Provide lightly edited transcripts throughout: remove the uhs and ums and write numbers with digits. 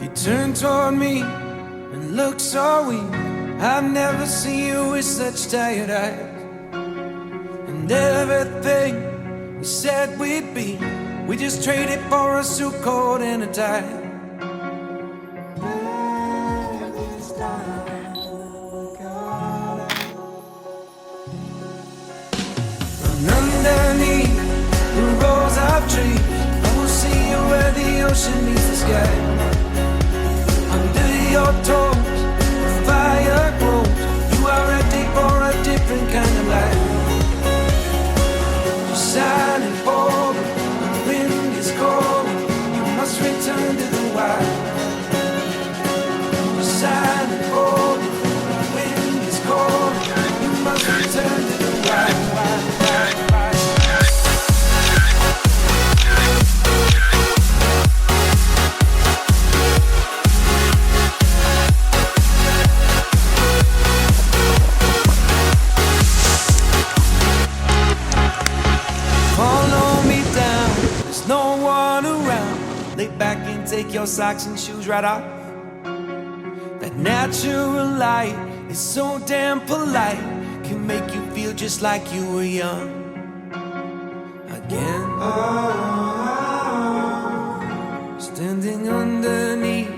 You turn toward me and look so weak. I've never seen you with such tired eyes. And everything we said we'd be, we just traded for a suit coat and a tie. And underneath the rows of trees, I will see you where the ocean meets the sky. Under your toes, the fire grows. You are ready for a different kind of life. You're shining forward, the wind is cold. You must return to the wild. You're shining forward, the wind is cold. You must return to the wild. Take your socks and shoes right off. That natural light is so damn polite, can make you feel just like you were young again. Standing underneath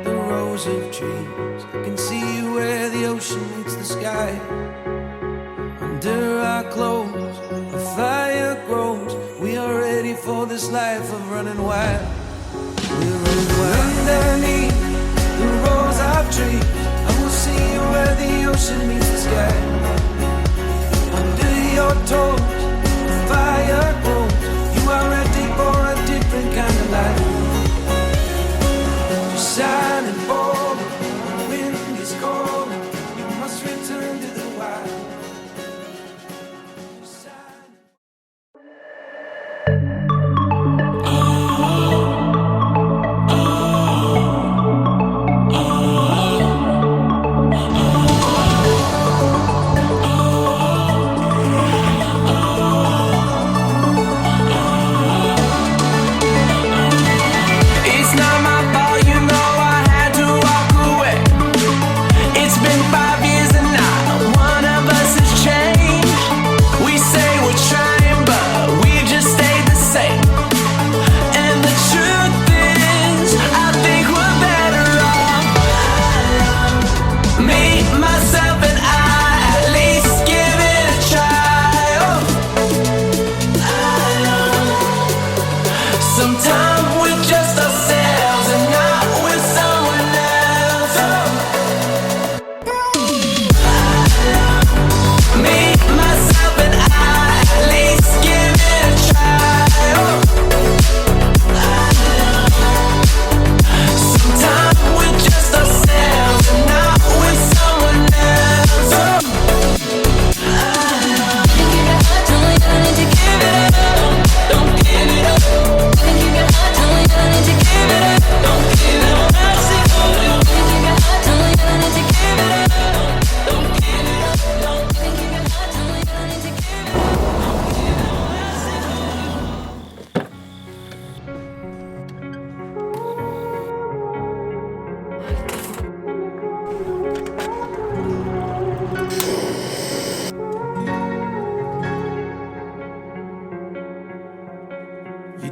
the rows of trees, I can see where the ocean meets the sky. Under our clothes, a fire grows. We are ready for this life of running wild. Underneath the rows of trees, I will see you where the ocean meets the sky. Under your toes, the fire grows. You are ready for a different kind of life. You're shining forward, the wind is cold. You must return to the wild.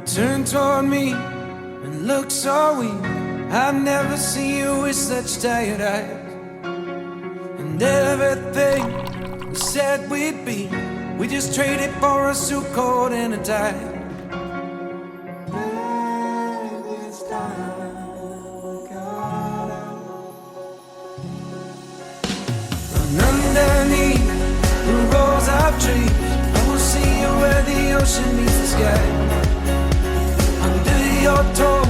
Turn toward me and look so weak. I've never seen you with such tired eyes. And everything we said we'd be, we just traded for a suit coat and a tie. And underneath the rows of trees, I will see you where the ocean meets the sky. Under your toes,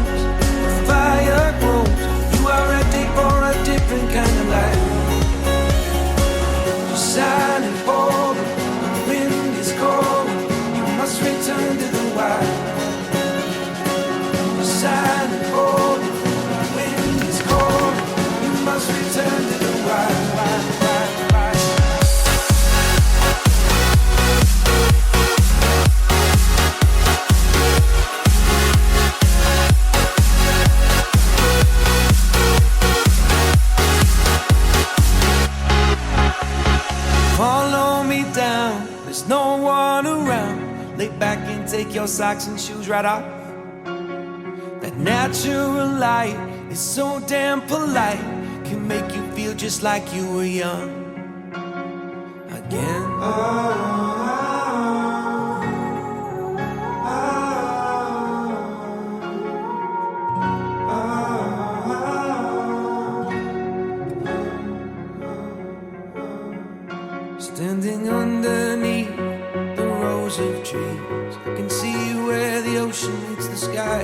the fire grows. You are ready for a different kind of life. You're shining forward, the wind is cold. You must return to the wild. You're shining forward, the wind is cold. You must return to the wild. take your socks and shoes right off. That natural light is so damn polite, can make you feel just like you were young again. Standing underneath the rows of trees, I can see where the ocean meets the sky.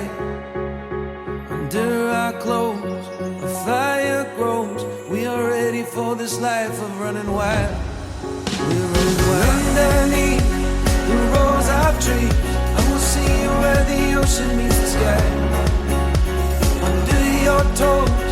Under our clothes, a fire grows. We are ready for this life of running wild. We're running wild. Underneath the rows of trees, I will see where the ocean meets the sky. Under your toes,